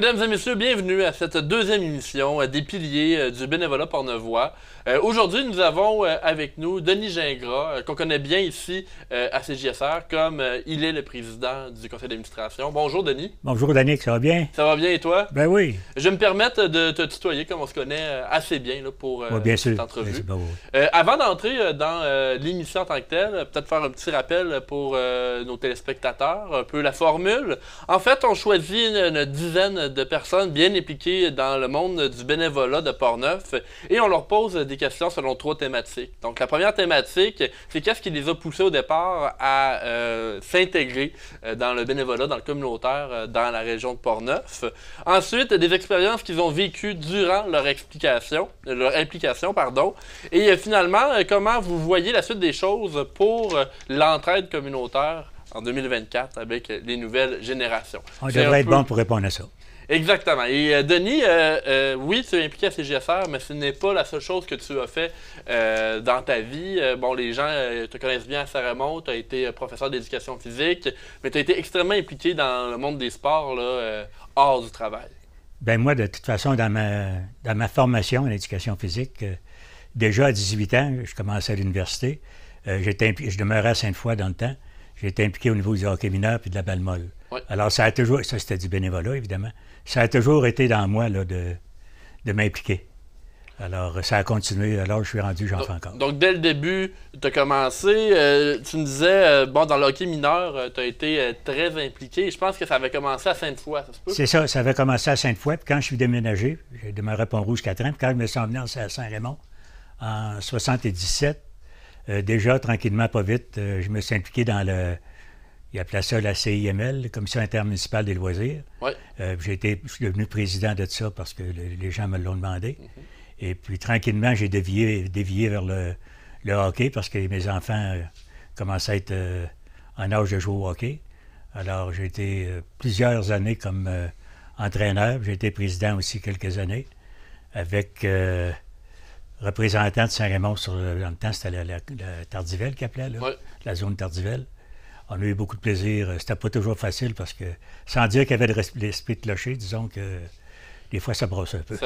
Mesdames et messieurs, bienvenue à cette deuxième émission des piliers du bénévolat pornevois. Aujourd'hui, nous avons avec nous Denis Gingras, qu'on connaît bien ici à CJSR, comme il est le président du conseil d'administration. Bonjour Denis. Bonjour Danick, ça va bien? Ça va bien et toi? Ben oui. Je vais me permettre de te tutoyer comme on se connaît assez bien là, pour bien cette sûr. entrevue. Bien sûr. Avant d'entrer dans l'émission en tant que telle, peut-être faire un petit rappel pour nos téléspectateurs, un peu la formule. En fait, on choisit une dizaine de personnes bien impliquées dans le monde du bénévolat de Portneuf et on leur pose des questions selon 3 thématiques. Donc, la première thématique, c'est qu'est-ce qui les a poussés au départ à s'intégrer dans le bénévolat, dans le communautaire, dans la région de Portneuf. Ensuite, des expériences qu'ils ont vécues durant leur implication. Et finalement, comment vous voyez la suite des choses pour l'entraide communautaire en 2024 avec les nouvelles générations. On devrait être bon pour répondre à ça. Exactement. Et Denis, oui, tu es impliqué à CJSR, mais ce n'est pas la seule chose que tu as fait dans ta vie. Bon, les gens te connaissent bien à Saint-Raymond, tu as été professeur d'éducation physique, mais tu as été extrêmement impliqué dans le monde des sports là, hors du travail. Ben moi, de toute façon, dans ma formation en éducation physique, déjà à 18 ans, je commençais à l'université. Je demeurais à Sainte-Foy dans le temps. J'ai été impliqué au niveau du hockey mineur et de la balle molle. Oui. Alors, ça c'était du bénévolat, évidemment. Ça a toujours été dans moi là, de m'impliquer. Alors, ça a continué. Alors, je suis rendu, j'en fais encore. Donc, dès le début, tu as commencé. Tu me disais, bon, dans le hockey mineur, tu as été très impliqué. Je pense que ça avait commencé à Sainte-Foy, ça se peut? C'est ça avait commencé à Sainte-Foy. Puis quand je suis déménagé, j'ai demeuré à Pont-Rouge 4 ans. Puis quand je me suis emmené à Saint-Raymond, en 77, déjà, tranquillement, pas vite, je me suis impliqué dans il appelait ça la CIML, la Commission intermunicipale des loisirs. Ouais. Je suis devenu président de ça parce que les gens me l'ont demandé. Et puis, tranquillement, j'ai dévié vers le hockey parce que mes enfants commençaient à être en âge de jouer au hockey. Alors, j'ai été plusieurs années comme entraîneur. J'ai été président aussi quelques années avec représentant de Saint-Raymond dans le temps, c'était la Tardivelle qui appelait, là, ouais. La zone Tardivelle. On a eu beaucoup de plaisir. C'était pas toujours facile parce que, sans dire qu'il y avait de l'esprit de clocher, disons que des fois, ça brosse un peu.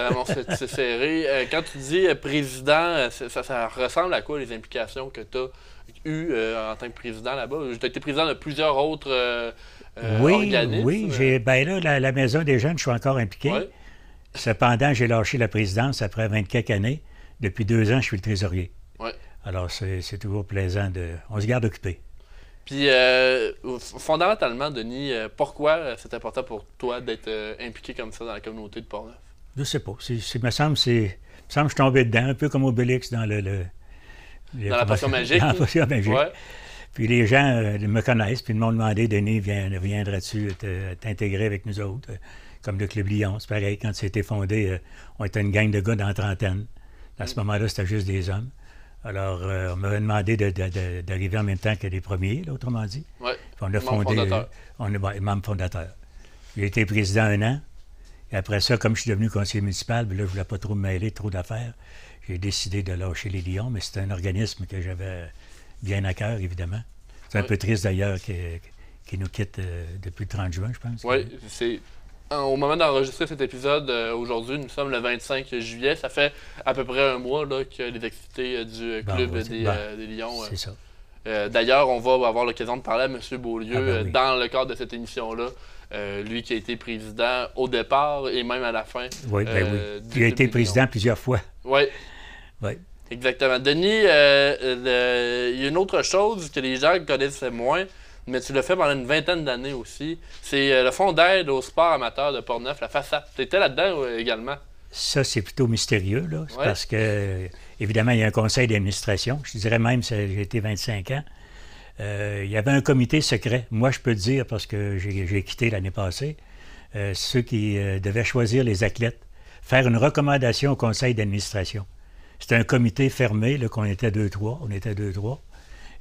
C'est serré. Quand tu dis président, ça ressemble à quoi les implications que tu as eues en tant que président là-bas? Tu as été président de plusieurs autres organismes. Oui. Ben là, la Maison des jeunes, je suis encore impliqué. Ouais. Cependant, j'ai lâché la présidence après 20 quelques années. Depuis 2 ans, je suis le trésorier. Ouais. Alors, c'est toujours plaisant on se garde occupé. Puis, fondamentalement, Denis, pourquoi c'est important pour toi d'être impliqué comme ça dans la communauté de Portneuf? Je sais pas. Il me semble que je suis tombé dedans, un peu comme Obélix dans dans la potion magique. Dans la potion magique. Ouais. Puis les gens me connaissent, puis ils m'ont demandé, Denis, viendrais-tu t'intégrer avec nous autres? Comme le Club Lyon, c'est pareil, quand c'était fondé, on était une gang de gars dans la trentaine. À ce moment-là, c'était juste des hommes. Alors, on m'avait demandé d'arriver en même temps que les premiers, là, autrement dit. Oui, on a fondé. On est membre fondateur. J'ai été président 1 an. Et après ça, comme je suis devenu conseiller municipal, là, je ne voulais pas trop me mêler, trop d'affaires. J'ai décidé de lâcher les Lions, mais c'est un organisme que j'avais bien à cœur, évidemment. C'est un peu triste, d'ailleurs, qu'il nous quitte depuis le 30 juin, je pense. Oui, c'est... Au moment d'enregistrer cet épisode, aujourd'hui, nous sommes le 25 juillet. Ça fait à peu près un mois là, que les activités du Club des Lions... c'est ça. D'ailleurs, on va avoir l'occasion de parler à M. Beaulieu oui. dans le cadre de cette émission-là. Lui qui a été président au départ et même à la fin. Oui, oui. Il a été président plusieurs fois. Oui. Oui. Exactement. Denis, il y a une autre chose que les gens connaissent moins, mais tu l'as fait pendant une vingtaine d'années aussi. C'est le Fonds d'aide au sport amateur de Portneuf, la FASAP. Tu étais là-dedans également. Ça, c'est plutôt mystérieux, là. C'est parce que, évidemment, il y a un conseil d'administration. Je dirais même, j'ai été 25 ans. Il y avait un comité secret. Moi, je peux te dire, parce que j'ai quitté l'année passée, ceux qui devaient choisir les athlètes, faire une recommandation au conseil d'administration. C'était un comité fermé, là, qu'on était 2-3. On était 2-3.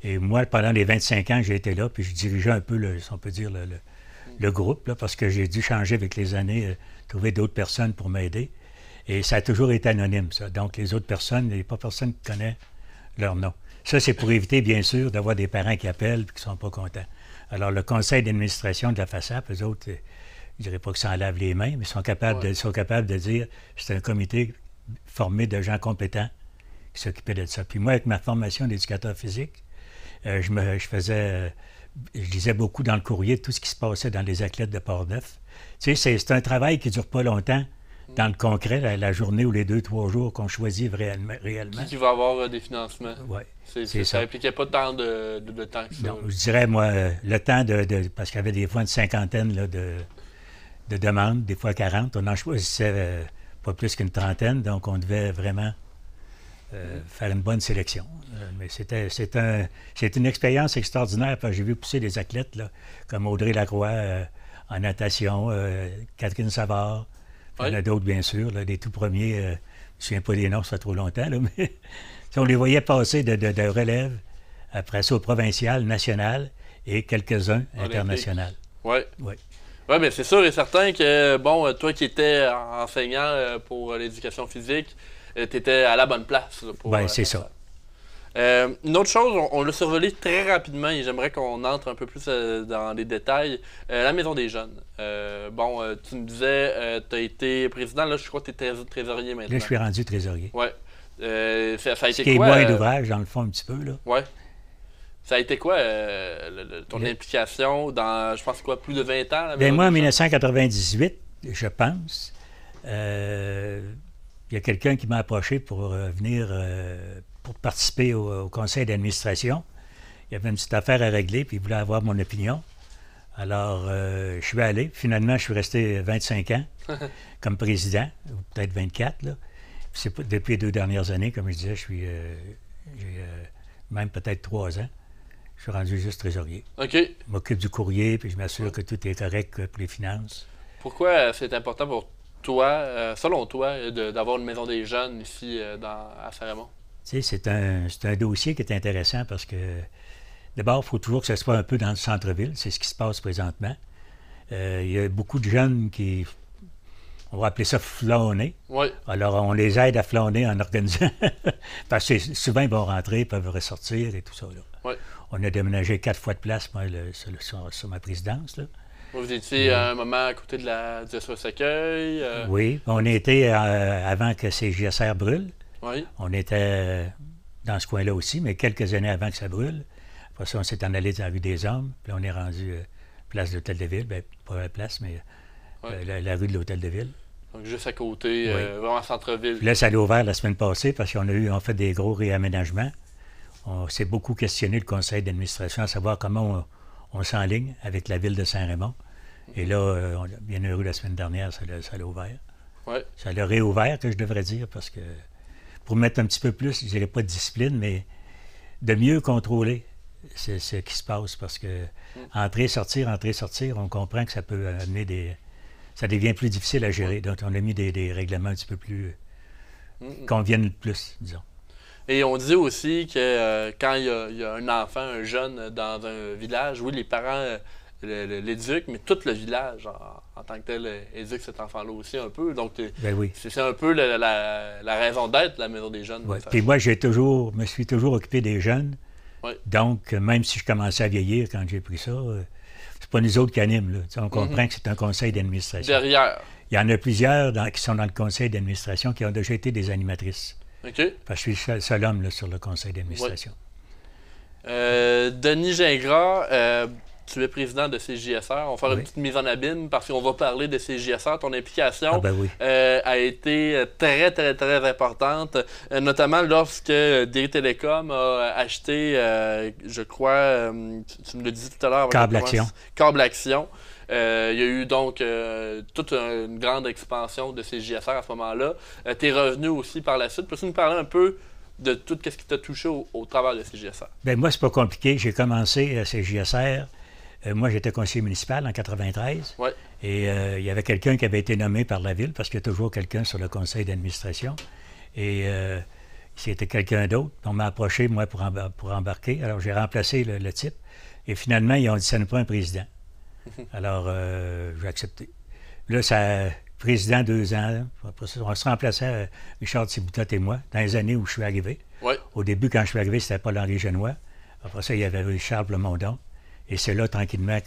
Et moi, pendant les 25 ans, j'ai été là, puis je dirigeais un peu, si on peut dire, le groupe, là, parce que j'ai dû changer avec les années, trouver d'autres personnes pour m'aider. Et ça a toujours été anonyme, ça. Donc, les autres personnes, il n'y a pas personne qui connaît leur nom. Ça, c'est pour éviter, bien sûr, d'avoir des parents qui appellent et qui ne sont pas contents. Alors, le conseil d'administration de la FASAP, eux autres, je dirais pas que ça en lave les mains, mais ils sont capables de dire c'est un comité formé de gens compétents qui s'occupaient de ça. Puis moi, avec ma formation d'éducateur physique, je lisais beaucoup dans le courrier tout ce qui se passait dans les athlètes de Port-Neuf. Tu sais, c'est un travail qui ne dure pas longtemps dans le concret, la journée ou les 2-3 jours qu'on choisit réellement. Qui va avoir des financements. Oui, ça n'impliquait pas tant de temps que ça. Non, je dirais, moi, le temps parce qu'il y avait des fois une cinquantaine là, de demandes, des fois 40. On en choisissait pas plus qu'une trentaine, donc on devait vraiment faire une bonne sélection. Mais c'est une expérience extraordinaire, parce que j'ai vu pousser des athlètes là, comme Audrey Lacroix en natation, Catherine Savard, il y en a d'autres, bien sûr, là, les tout premiers, je ne me souviens pas des noms, ça fait trop longtemps, là, mais on les voyait passer de relève, après ça au provincial, national, et quelques-uns international. Oui. Oui, mais c'est sûr et certain que, bon, toi qui étais enseignant pour l'éducation physique, tu étais à la bonne place. Oui, c'est ça. Une autre chose, on l'a survolé très rapidement et j'aimerais qu'on entre un peu plus dans les détails. La Maison des jeunes. Tu me disais, tu as été président, là je crois que tu es trésorier maintenant. Là, je suis rendu trésorier. Oui. Ça a été quoi? Ce qui est moins d'ouvrage, dans le fond, un petit peu, là. Oui. Ça a été quoi, ton implication dans, je pense, plus de 20 ans? Bien, moi, en 1998, je pense, il y a quelqu'un qui m'a approché pour venir pour participer au conseil d'administration. Il y avait une petite affaire à régler, puis il voulait avoir mon opinion. Alors, je suis allé. Finalement, je suis resté 25 ans comme président, ou peut-être 24, là. Depuis les 2 dernières années, comme je disais, j'ai même peut-être 3 ans. Je suis rendu juste trésorier. OK. Je m'occupe du courrier, puis je m'assure que tout est correct pour les finances. Pourquoi c'est important pour toi, selon toi, d'avoir une maison des jeunes ici à Saint-Raymond? Tu sais, c'est un dossier qui est intéressant parce que, d'abord, il faut toujours que ce soit un peu dans le centre-ville. C'est ce qui se passe présentement. Il y a beaucoup de jeunes qui, on va appeler ça flâner. Oui. Alors, on les aide à flâner en organisant. Parce que souvent, ils vont rentrer, ils peuvent ressortir et tout ça, là. Oui. On a déménagé 4 fois de place, moi, sur ma présidence, là. Vous étiez à un moment à côté du SOS-Accueil. Oui, on était avant que ces GSR brûlent. Oui. On était dans ce coin-là aussi, mais quelques années avant que ça brûle. Après ça, on s'est en allé dans la rue des Hommes, puis on est rendu place de l'Hôtel de Ville. Bien, pas la place, mais la rue de l'Hôtel de Ville. Donc, juste à côté, vraiment centre-ville. Puis là, ça a ouvert la semaine passée parce qu'on fait des gros réaménagements. On s'est beaucoup questionné, le conseil d'administration, à savoir comment on s'enligne avec la ville de Saint-Raymond. Et là, on est bien heureux, la semaine dernière, ça l'a ouvert. Ouais. Ça l'a réouvert, que je devrais dire, parce que pour mettre un petit peu plus, je dirais pas de discipline, mais de mieux contrôler ce qui se passe. Parce que entrer, sortir, on comprend que ça peut amener ça devient plus difficile à gérer. Donc, on a mis des règlements un petit peu plus conviennent plus, disons. Et on dit aussi que quand il y a un enfant, un jeune dans un village, oui, les parents l'éduquent, mais tout le village en tant que tel éduque cet enfant-là aussi un peu. Donc, oui. C'est un peu la raison d'être de la Maison des jeunes. Oui. Puis moi, me suis toujours occupé des jeunes. Oui. Donc, même si je commençais à vieillir quand j'ai pris ça, c'est pas nous autres qui animent. Là. On comprend que c'est un conseil d'administration. Derrière. Il y en a plusieurs qui sont dans le conseil d'administration qui ont déjà été des animatrices. OK. Parce que je suis le seul homme là, sur le conseil d'administration. Oui. Denis Gingras, tu es président de CJSR. On va faire une petite mise en abîme parce qu'on va parler de CJSR. Ton implication a été très, très, très importante, notamment lorsque Déry Télécom a acheté, je crois, tu me le disais tout à l'heure. Câble Action. Câble Action. Il y a eu donc toute une grande expansion de CJSR à ce moment-là. Tes revenus aussi par la suite. Peux-tu nous parler un peu de tout ce qui t'a touché au travers de CJSR? Bien, moi, c'est pas compliqué. J'ai commencé à CJSR. Moi, j'étais conseiller municipal en 1993. Ouais. Et il y avait quelqu'un qui avait été nommé par la ville, parce qu'il y a toujours quelqu'un sur le conseil d'administration. Et c'était quelqu'un d'autre. On m'a approché, moi, pour embarquer. Alors, j'ai remplacé le type. Et finalement, ils ont dit, ça nous prend un président. Alors, j'ai accepté. Là, ça président 2 ans. Après ça, on se remplaçait, Richard Thiboutot et moi, dans les années où je suis arrivé. Ouais. Au début, quand je suis arrivé, c'était Paul-Henri Genois. Après ça, il y avait Charles Plamondon. Et c'est là, tranquillement,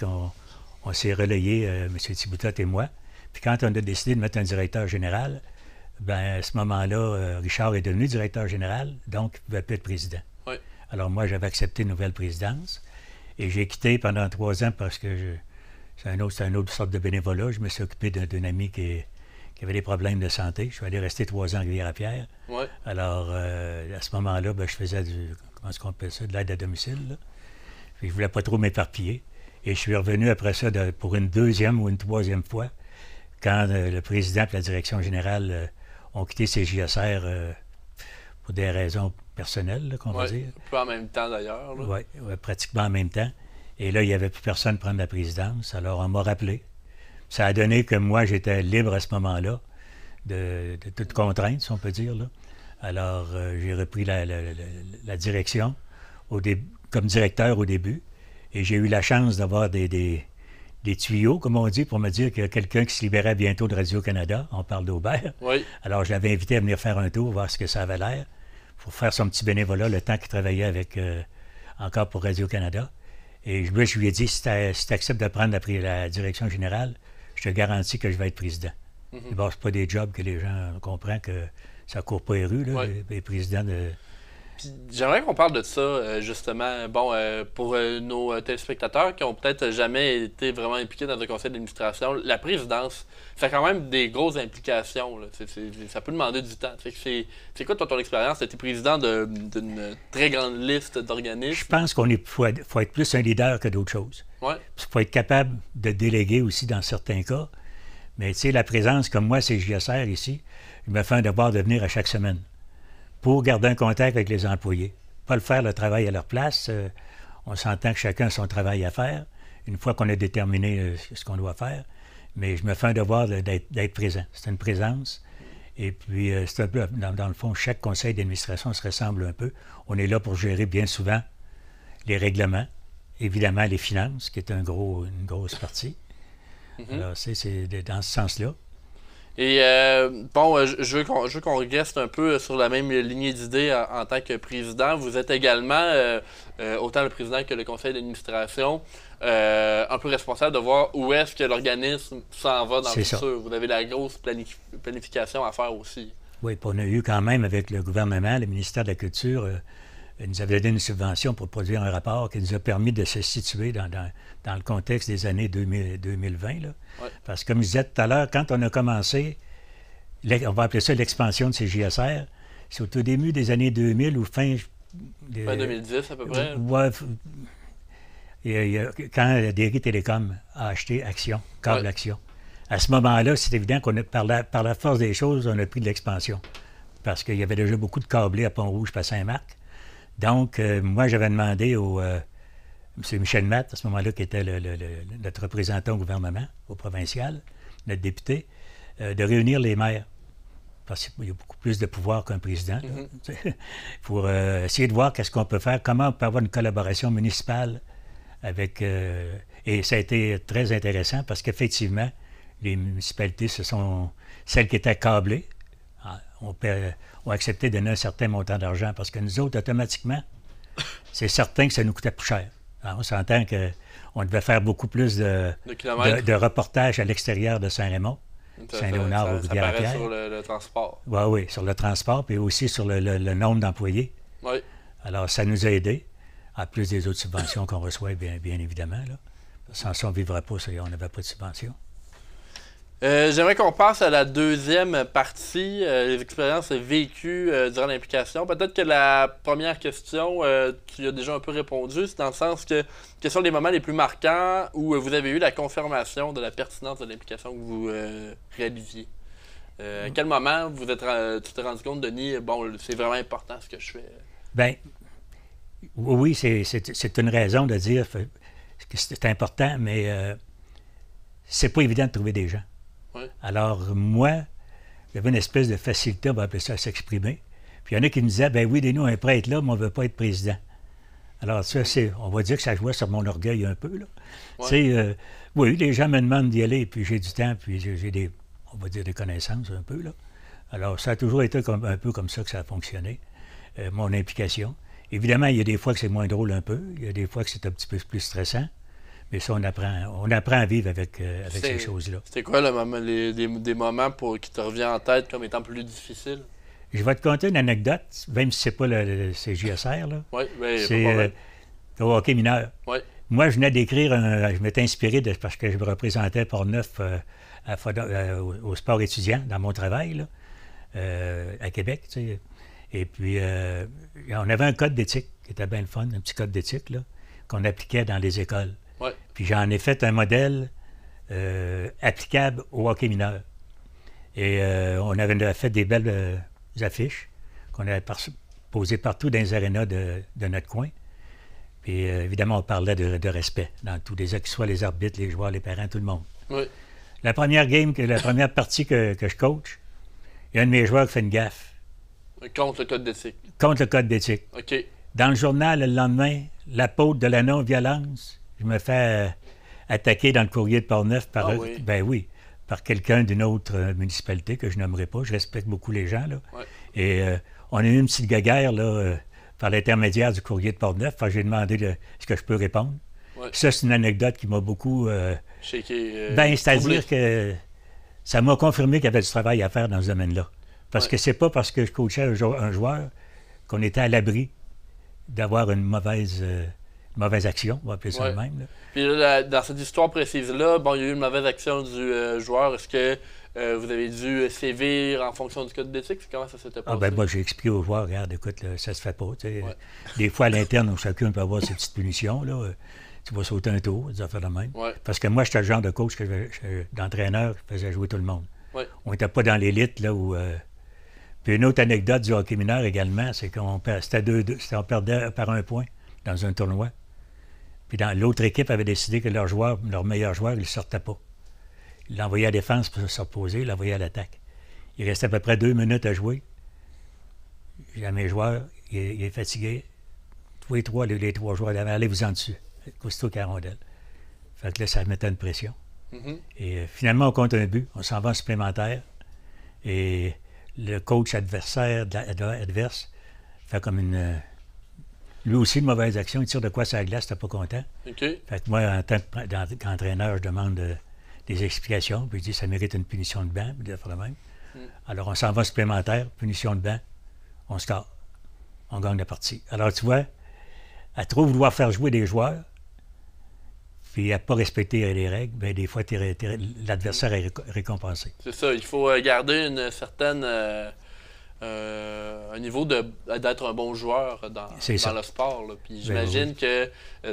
On s'est relayé, M. Thiboutot et moi. Puis quand on a décidé de mettre un directeur général, ben à ce moment-là, Richard est devenu directeur général, donc il ne pouvait plus être président. Oui. Alors moi, j'avais accepté une nouvelle présidence et j'ai quitté pendant 3 ans parce que c'est une autre sorte de bénévolat. Je me suis occupé d'un ami qui avait des problèmes de santé. Je suis allé rester 3 ans à Rivière-à-Pierre. Ouais. Alors, à ce moment-là, ben, je faisais comment est-ce qu'on appelle ça, de l'aide à domicile. Là. Puis, je ne voulais pas trop m'éparpiller. Et je suis revenu après ça pour une 2e ou une 3e fois, quand le président et la direction générale ont quitté CJSR pour des raisons personnelles, qu'on va dire. Un peu en même temps d'ailleurs. Oui, pratiquement en même temps. Et là, il n'y avait plus personne prendre la présidence. Alors, on m'a rappelé. Ça a donné que moi, j'étais libre à ce moment-là de toute contrainte, si on peut dire. Là. Alors, j'ai repris la direction comme directeur au début. Et j'ai eu la chance d'avoir des tuyaux, comme on dit, pour me dire qu'il y a quelqu'un qui se libérait bientôt de Radio-Canada. On parle d'Aubert. Oui. Alors, je l'avais invité à venir faire un tour, voir ce que ça avait l'air, pour faire son petit bénévolat le temps qu'il travaillait encore pour Radio-Canada. Et je lui ai dit, si tu acceptes de prendre la direction générale, je te garantis que je vais être président. Mm-hmm. Bon, c'est pas des jobs que les gens comprennent que ça court pas les rues, là, les présidents de... Puis, j'aimerais qu'on parle de ça, justement, pour nos téléspectateurs qui ont peut-être jamais été vraiment impliqués dans un conseil d'administration. La présidence, ça a quand même des grosses implications. Là. Ça peut demander du temps. C'est quoi ton expérience? Tu été président d'une très grande liste d'organismes. Je pense faut être plus un leader que d'autres choses. Ouais. Il faut être capable de déléguer aussi dans certains cas. Mais tu sais, la présence, comme moi, c'est JSR ici, je me fais un devoir de venir à chaque semaine pour garder un contact avec les employés. Pas le faire le travail à leur place. On s'entend que chacun a son travail à faire, une fois qu'on a déterminé ce qu'on doit faire. Mais je me fais un devoir d'être présent. C'est une présence. Et puis, c'est un peu, dans le fond, chaque conseil d'administration se ressemble un peu. On est là pour gérer bien souvent les règlements, évidemment les finances, qui est une grosse partie. Mm-hmm. Alors, c'est dans ce sens-là. Et je veux qu'on reste un peu sur la même lignée d'idées en tant que président. Vous êtes également, autant le président que le conseil d'administration, un peu responsable de voir où est-ce que l'organisme s'en va dans le futur. Vous avez la grosse planification à faire aussi. Oui, puis on a eu quand même avec le gouvernement, le ministère de la Culture, nous avait donné une subvention pour produire un rapport qui nous a permis de se situer dans le contexte des années 2020. Là. Ouais. Parce que comme je disais tout à l'heure, quand on a commencé, on va appeler ça l'expansion de CJSR, c'est au tout début des années 2000 ou fin 2010 à peu près. Ouais, quand Derry Télécom a acheté Action, Câble Action. À ce moment-là, c'est évident qu'on a, par la force des choses, on a pris de l'expansion. Parce qu'il y avait déjà beaucoup de câblés à Pont-Rouge et à Saint-Marc. Donc, moi, j'avais demandé au M. Michel Matt, à ce moment-là, qui était notre représentant au gouvernement, au provincial, notre député, de réunir les maires. Parce qu'il y a beaucoup plus de pouvoir qu'un président. Mm-hmm. Pour essayer de voir qu'est-ce qu'on peut faire, comment on peut avoir une collaboration municipale avec... et ça a été très intéressant parce qu'effectivement, les municipalités, ce sont celles qui étaient câblées. ont accepté de donner un certain montant d'argent parce que nous autres, automatiquement, c'est certain que ça nous coûtait plus cher. Alors, on s'entend qu'on devait faire beaucoup plus de reportages à l'extérieur de Saint-Raymond, Saint-Léonard ou Rivière-à-Pierre. Ça paraît sur le transport. Oui, sur le transport, puis aussi sur le nombre d'employés. Oui. Alors, ça nous a aidés, en plus des autres subventions qu'on reçoit, bien évidemment. Là. Sans ça, on ne vivrait pas, on n'avait pas de subvention. J'aimerais qu'on passe à la deuxième partie, les expériences vécues durant l'implication. Peut-être que la première question, tu as déjà un peu répondu, c'est dans le sens que quels sont les moments les plus marquants où vous avez eu la confirmation de la pertinence de l'implication que vous réalisiez. À quel moment tu t'es rendu compte, Denis, bon, c'est vraiment important ce que je fais? Bien, oui, c'est une raison de dire que c'est important, mais c'est pas évident de trouver des gens. Ouais. Alors, moi, j'avais une espèce de facilité, on va appeler ça, à s'exprimer. Puis il y en a qui me disaient, ben oui, dis-nous un prêtre là, mais on ne veut pas être président. Alors, ça, on va dire que ça jouait sur mon orgueil un peu, là. Ouais. Tu sais, oui, les gens me demandent d'y aller, puis j'ai du temps, puis j'ai on va dire des connaissances un peu, là. Alors, ça a toujours été un peu comme ça que ça a fonctionné, mon implication. Évidemment, il y a des fois que c'est moins drôle un peu, il y a des fois que c'est un petit peu plus stressant, Mais ça, on apprend à vivre avec ces choses-là. C'était quoi des moments qui te reviennent en tête comme étant plus difficiles? Je vais te conter une anecdote, même si c'est pas le CJSR, là. Oui, mais c'est au hockey mineur. Oui. Moi, je venais d'écrire, je m'étais inspiré parce que je me représentais Portneuf au sport étudiant dans mon travail, là, à Québec, tu sais. Et puis, on avait un code d'éthique qui était bien le fun, un petit code d'éthique, là, qu'on appliquait dans les écoles. Ouais. Puis j'en ai fait un modèle applicable au hockey mineur. Et on avait fait des belles affiches qu'on avait posées partout dans les arénas de notre coin. Puis évidemment, on parlait de respect dans tous les que ce soit les arbitres, les joueurs, les parents, tout le monde. Oui. La première partie que je coach, il y a un de mes joueurs qui fait une gaffe. Contre le code d'éthique. Contre le code d'éthique. OK. Dans le journal, le lendemain, l'apôtre de la non-violence, je me fais attaquer dans le courrier de Portneuf par, par quelqu'un d'une autre municipalité que je nommerai pas. Je respecte beaucoup les gens, là. Ouais. Et on a eu une petite guéguerre, là, par l'intermédiaire du courrier de Portneuf. J'ai demandé est-ce que je peux répondre. Ouais. Ça, c'est une anecdote qui m'a beaucoup... shaké. C'est-à-dire que ça m'a confirmé qu'il y avait du travail à faire dans ce domaine-là. Parce que c'est pas parce que je coachais un joueur qu'on était à l'abri d'avoir une mauvaise action, on va appeler ça de même. Là. Puis là, dans cette histoire précise-là, il y a eu une mauvaise action du joueur. Est-ce que vous avez dû sévir en fonction du code d'éthique? Comment ça s'était passé? Moi, j'ai expliqué aux joueurs, regarde, écoute, là, ça se fait pas. Ouais. Des fois, à l'interne, chacun peut avoir ses petites punitions. Là. Tu vas sauter un tour, des affaires de même. Ouais. Parce que moi, j'étais le genre de coach, d'entraîneur qui faisait jouer tout le monde. Ouais. On n'était pas dans l'élite, là, où... Puis une autre anecdote du hockey mineur également, c'est qu'on perdait par 1 point dans un tournoi. Puis l'autre équipe avait décidé que leur meilleur joueur, il ne sortait pas. Il l'envoyait à la défense pour se reposer, il l'envoyait à l'attaque. Il restait à peu près 2 minutes à jouer. Mes joueurs, il est fatigué. Tous les trois joueurs, allez-vous en dessus. Aussitôt qu'à la rondelle. Fait que là, ça mettait une pression. Mm-hmm. Et finalement, on compte un but. On s'en va en supplémentaire. Et le coach adverse fait comme lui aussi une mauvaise action. Il tire de quoi sur la glace, t'es pas content. Okay. Fait que moi, en tant qu'entraîneur, je demande des explications. Puis je dis, ça mérite une punition de banc. Puis de faire le même. Alors, on s'en va en supplémentaire, punition de banc. On score. On gagne la partie. Alors, tu vois, à trop vouloir faire jouer des joueurs, puis à ne pas respecter les règles, bien, des fois, l'adversaire est récompensé. C'est ça. Il faut garder une certaine... un niveau d'être un bon joueur dans le sport. Là. Puis j'imagine que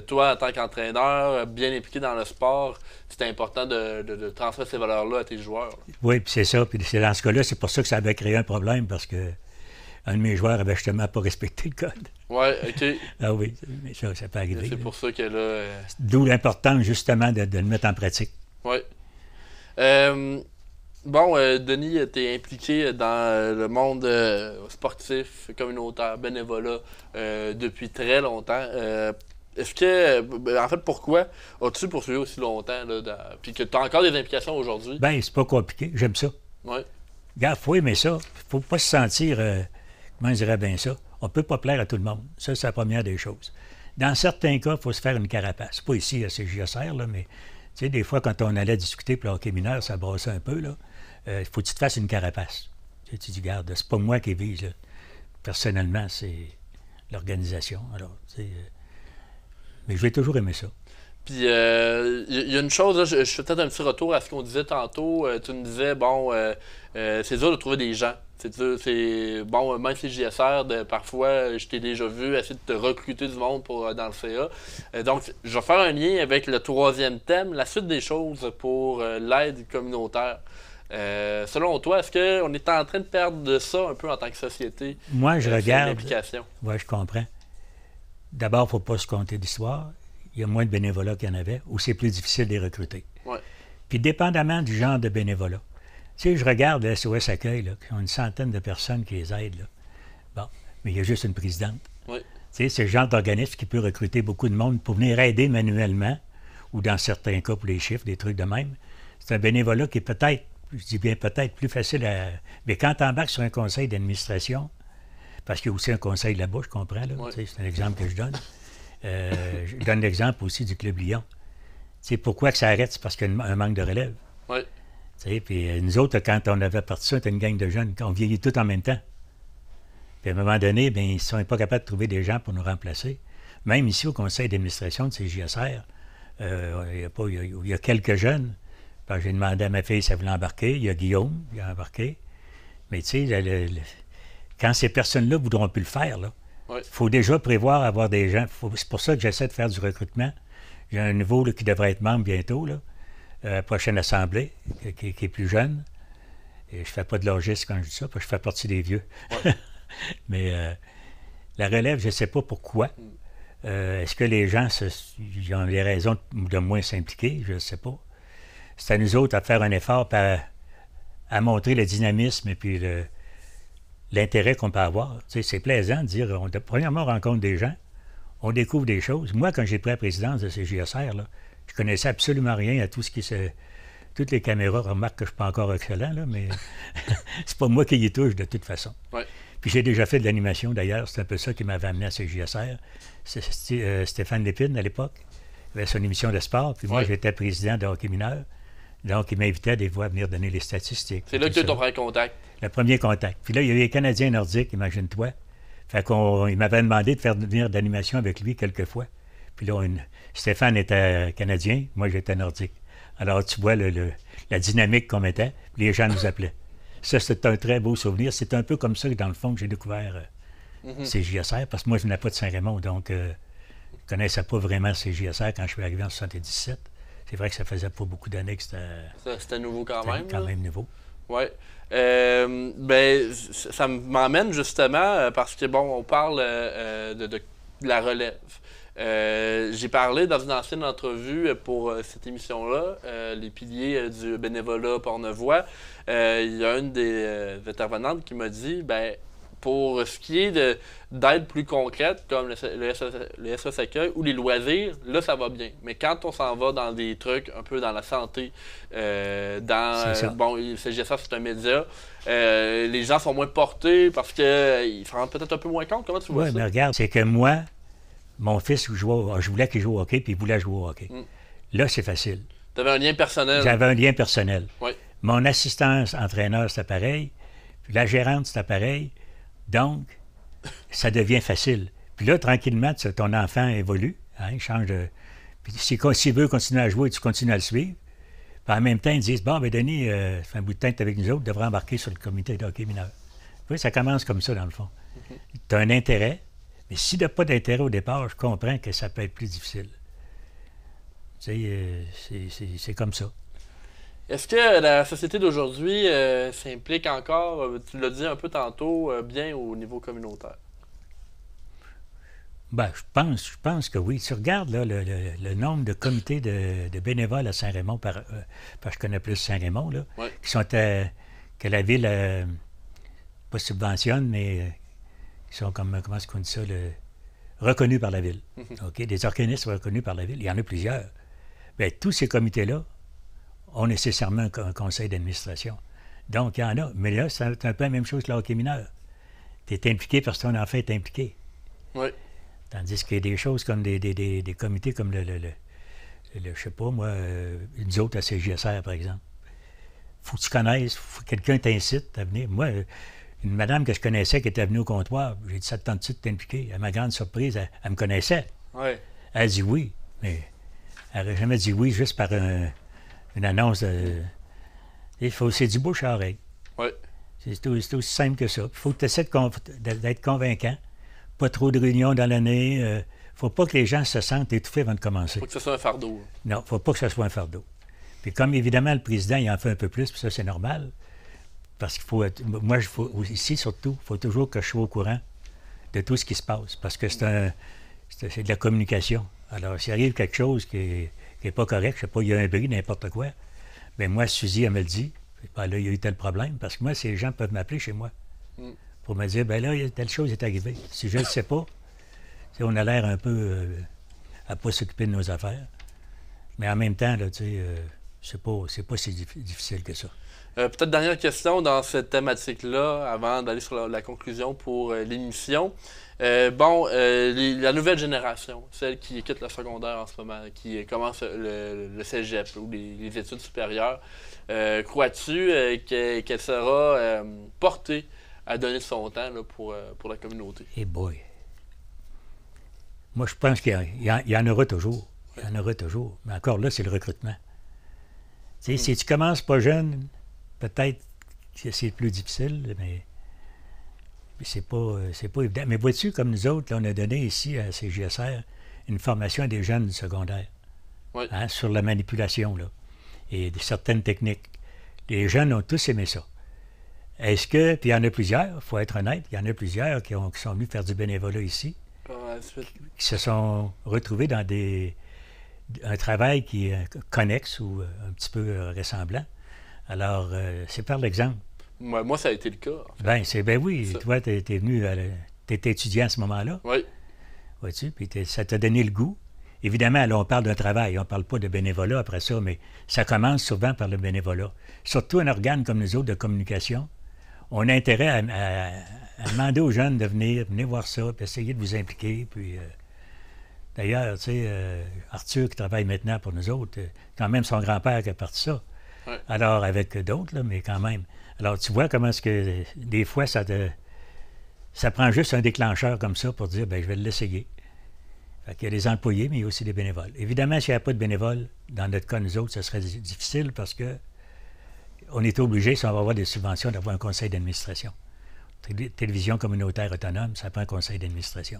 toi, en tant qu'entraîneur, bien impliqué dans le sport, c'est important de transmettre ces valeurs-là à tes joueurs. Là. Oui, puis c'est ça. Puis dans ce cas-là, c'est pour ça que ça avait créé un problème, parce que un de mes joueurs avait justement pas respecté le code. Oui, OK. Ah oui, mais ça peut arriver. C'est pour ça que là... D'où l'importance, justement, de le mettre en pratique. Oui. Denis, tu es impliqué dans le monde sportif, communautaire, bénévolat depuis très longtemps. Est-ce que, en fait, pourquoi as-tu poursuivi aussi longtemps, puis que tu as encore des implications aujourd'hui? Bien, c'est pas compliqué. J'aime ça. Oui. Regarde, il faut aimer ça. Il faut pas se sentir, comment je dirais bien ça, on ne peut pas plaire à tout le monde. Ça, c'est la première des choses. Dans certains cas, il faut se faire une carapace. Pas ici à CJSR, là, mais tu sais, des fois, quand on allait discuter pour le hockey mineur, ça brassait un peu, là. Il faut que tu te fasses une carapace. Tu dis, regarde, c'est pas moi qui vise, là. Personnellement, c'est l'organisation. Alors, tu sais, mais je vais toujours aimer ça. Puis, il y a une chose, là, je fais peut-être un petit retour à ce qu'on disait tantôt. Tu me disais, c'est dur de trouver des gens. C'est dur, même si JSR, parfois, je t'ai déjà vu essayer de te recruter du monde dans le CA. Donc, je vais faire un lien avec le 3e thème, la suite des choses pour l'aide communautaire. Selon toi, est-ce qu'on est en train de perdre de ça un peu en tant que société? Moi, je regarde. L'implication. Oui, je comprends. D'abord, il ne faut pas se compter d'histoire. Il y a moins de bénévolats qu'il y en avait, ou c'est plus difficile de les recruter. Ouais. Puis, dépendamment du genre de bénévolat. Tu sais, je regarde le SOS Accueil, là, qui ont une centaine de personnes qui les aident. Là. Bon, mais il y a juste une présidente. Ouais. Tu sais, c'est le genre d'organisme qui peut recruter beaucoup de monde pour venir aider manuellement, ou dans certains cas, pour les chiffres, des trucs de même. C'est un bénévolat qui est peut-être, je dis bien peut-être, plus facile à... Mais quand tu embarques sur un conseil d'administration, parce qu'il y a aussi un conseil là-bas, je comprends, là, ouais. C'est un exemple que je donne. Je donne l'exemple aussi du Club Lyon. sais, pourquoi que ça arrête? C'est parce qu'il y a un manque de relève. Oui. Puis nous autres, quand on avait parti ça, on était une gang de jeunes, on vieillit tout en même temps. Puis à un moment donné, bien, ils ne sont pas capables de trouver des gens pour nous remplacer. Même ici, au conseil d'administration de CJSR, il y a quelques jeunes. J'ai demandé à ma fille si elle voulait embarquer. Il y a Guillaume qui a embarqué. Mais tu sais, quand ces personnes-là ne voudront plus le faire, il faut déjà prévoir avoir des gens. C'est pour ça que j'essaie de faire du recrutement. J'ai un nouveau qui devrait être membre bientôt, à la prochaine assemblée, qui est plus jeune. Et je ne fais pas de logiste quand je dis ça, parce que je fais partie des vieux. Ouais. Mais la relève, je ne sais pas pourquoi. Est-ce que les gens ils ont des raisons de moins s'impliquer? Je ne sais pas. C'est à nous autres à faire un effort à montrer le dynamisme et puis l'intérêt qu'on peut avoir. Tu sais, c'est plaisant de dire, premièrement, on rencontre des gens, on découvre des choses. Moi, quand j'ai pris la présidence de CJSR, je connaissais absolument rien à tout ce qui se... Toutes les caméras remarquent que je ne suis pas encore excellent, mais c'est pas moi qui y touche de toute façon. Ouais. Puis j'ai déjà fait de l'animation, d'ailleurs. C'est un peu ça qui m'avait amené à CJSR. C'est Stéphane Lépine, à l'époque. Il avait son émission de sport. Puis moi, j'étais président de hockey mineur. Donc, il m'invitait des fois à venir donner les statistiques. C'est là que tu as eu ton premier contact. Le premier contact. Puis là, il y a eu les Canadiens nordiques, imagine-toi. Fait qu'il m'avait demandé de faire venir de l'animation avec lui quelques fois. Puis là, Stéphane était Canadien, moi, j'étais nordique. Alors, tu vois la dynamique qu'on mettait. Les gens nous appelaient. Ça, c'est un très beau souvenir. C'est un peu comme ça que, dans le fond, que j'ai découvert CJSR, parce que moi, je venais pas de Saint-Raymond, donc je ne connaissais pas vraiment CJSR quand je suis arrivé en 1977. C'est vrai que ça faisait pas beaucoup d'années que c'était nouveau quand même. C'était quand même nouveau. Oui. Ça m'emmène justement, parce que, bon, on parle de la relève. J'ai parlé dans une ancienne entrevue pour cette émission-là, les piliers du bénévolat Portnevoix. Il y a une des intervenantes qui m'a dit, pour ce qui est d'aide plus concrète, comme le SOS Accueil ou les loisirs, là, ça va bien. Mais quand on s'en va dans des trucs un peu dans la santé, bon, le CJSR, c'est un média, les gens sont moins portés parce qu'ils se rendent peut-être un peu moins compte. Comment tu vois ça? Oui, mais regarde, c'est que moi, mon fils, je voulais qu'il joue au hockey, puis il voulait jouer au hockey. Là, c'est facile. Tu avais un lien personnel. J'avais un lien personnel. Oui. Mon assistant entraîneur, c'était pareil. Puis la gérante, c'était pareil. Donc, ça devient facile. Puis là, tranquillement, ton enfant évolue. Il change de... Puis s'il veut continuer à jouer, tu continues à le suivre. Puis en même temps, ils disent, bon, Denis, ça fait un bout de temps que tu es avec nous autres, tu devrais embarquer sur le comité de hockey mineur. Puis ça commence comme ça, dans le fond. Tu as un intérêt. Mais s'il n'y a pas d'intérêt au départ, je comprends que ça peut être plus difficile. Tu sais, c'est comme ça. Est-ce que la société d'aujourd'hui s'implique encore, tu l'as dit un peu tantôt, bien au niveau communautaire? Je pense que oui. Tu regardes là, le nombre de comités de bénévoles à Saint-Raymond, parce que je connais plus Saint-Raymond, là, qui sont que la ville pas subventionne, mais qui sont comme, comment est-ce qu'on dit ça, reconnus par la ville. OK? Des organismes reconnus par la ville. Il y en a plusieurs. Bien, tous ces comités-là ont nécessairement un conseil d'administration. Donc, il y en a. Mais là, c'est un peu la même chose que le hockey mineur. Tu es impliqué parce que ton enfant est impliqué. Oui. Tandis qu'il y a des choses comme des comités comme je sais pas, moi, nous autres à CJSR, par exemple. Faut que tu connaisses, faut que quelqu'un t'incite à venir. Moi, une madame que je connaissais qui était venue au comptoir, j'ai dit, ça te tente-tu de t'impliquer? À ma grande surprise, elle me connaissait. Oui. Elle a dit oui, mais elle n'aurait jamais dit oui juste par une annonce de... C'est du bouche à oreille. Oui. C'est aussi simple que ça. Il faut que tu essaies d'être convaincant. Pas trop de réunions dans l'année. Il ne faut pas que les gens se sentent étouffés avant de commencer. Il faut que ce soit un fardeau. Non, il ne faut pas que ce soit un fardeau. Puis comme évidemment, le président, il en fait un peu plus, puis ça, c'est normal. Parce qu'il faut... Moi, ici, surtout, il faut toujours que je sois au courant de tout ce qui se passe. Parce que c'est de la communication. Alors, s'il arrive quelque chose qui n'est pas correct, je ne sais pas, il y a un bris, n'importe quoi, bien moi, Suzy, elle me le dit. Là, il y a eu tel problème. Parce que moi, ces gens peuvent m'appeler chez moi pour me dire, bien là, telle chose est arrivée. Si je ne le sais pas, on a l'air un peu à ne pas s'occuper de nos affaires. Mais en même temps, là, tu sais, C'est pas si difficile que ça. Peut-être dernière question dans cette thématique-là, avant d'aller sur la conclusion pour l'émission. La nouvelle génération, celle qui quitte le secondaire en ce moment, qui commence le cégep ou les études supérieures, crois-tu qu'elle sera portée à donner son temps là, pour la communauté? Eh boy! Moi, je pense qu'il y en aura toujours. Il y en aura toujours. Mais encore là, c'est le recrutement. Tu sais, si tu commences pas jeune, peut-être que c'est plus difficile, mais c'est pas évident. Mais vois-tu, comme nous autres, là, on a donné ici à CJSR une formation à des jeunes du secondaire sur la manipulation là, et certaines techniques. Les jeunes ont tous aimé ça. Est-ce que, puis il y en a plusieurs, il faut être honnête, il y en a plusieurs qui sont venus faire du bénévolat ici, qui se sont retrouvés dans un travail qui est connexe ou un petit peu ressemblant. Alors, c'est par l'exemple. Moi, ça a été le cas. En fait. Ben oui, ça. Toi, tu étais venu, tu étais étudiant à ce moment-là. Oui. Vois-tu, puis ça t'a donné le goût. Évidemment, là, on parle d'un travail, on ne parle pas de bénévolat après ça, mais ça commence souvent par le bénévolat. Surtout un organe comme nous autres de communication, on a intérêt à demander aux jeunes de venir voir ça, puis essayer de vous impliquer. Puis, d'ailleurs, tu sais, Arthur qui travaille maintenant pour nous autres, quand même son grand-père qui a parti ça. Ouais. Alors, avec d'autres, là, mais quand même. Alors, tu vois comment est-ce que des fois, ça prend juste un déclencheur comme ça pour dire, bien, je vais l'essayer. Fait qu'il y a des employés, mais il y a aussi des bénévoles. Évidemment, s'il n'y a pas de bénévoles, dans notre cas, nous autres, ce serait difficile parce que on est obligé, si on va avoir des subventions, d'avoir un conseil d'administration. Télévision communautaire autonome, ça prend un conseil d'administration.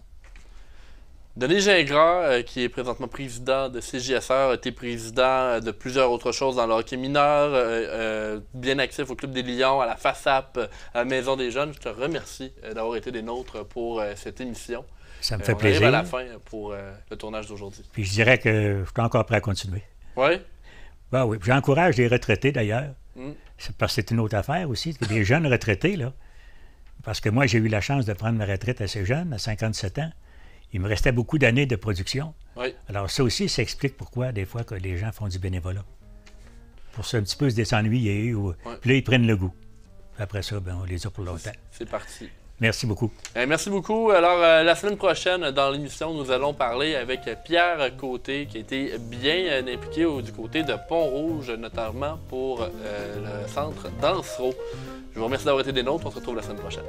Denis Gingras, qui est présentement président de CJSR, a été président de plusieurs autres choses dans le hockey mineur, bien actif au Club des Lions, à la FASAP, à la Maison des Jeunes. Je te remercie d'avoir été des nôtres pour cette émission. Ça me fait plaisir. On arrive à la fin pour le tournage d'aujourd'hui. Puis je dirais que je suis encore prêt à continuer. Oui? Ben oui. J'encourage les retraités, d'ailleurs. Parce que c'est une autre affaire aussi, des jeunes retraités, là. Parce que moi, j'ai eu la chance de prendre ma retraite assez jeune, à 57 ans. Il me restait beaucoup d'années de production. Oui. Alors ça aussi, ça explique pourquoi, des fois, que les gens font du bénévolat. Pour ça, un petit peu se s'ennuyer. Puis là, ils prennent le goût. Après ça, ben, on les a pour longtemps. C'est parti. Merci beaucoup. Merci beaucoup. Alors, la semaine prochaine, dans l'émission, nous allons parler avec Pierre Côté, qui a été bien impliqué du côté de Pont-Rouge, notamment pour le centre Dansereau. Je vous remercie d'avoir été des nôtres. On se retrouve la semaine prochaine.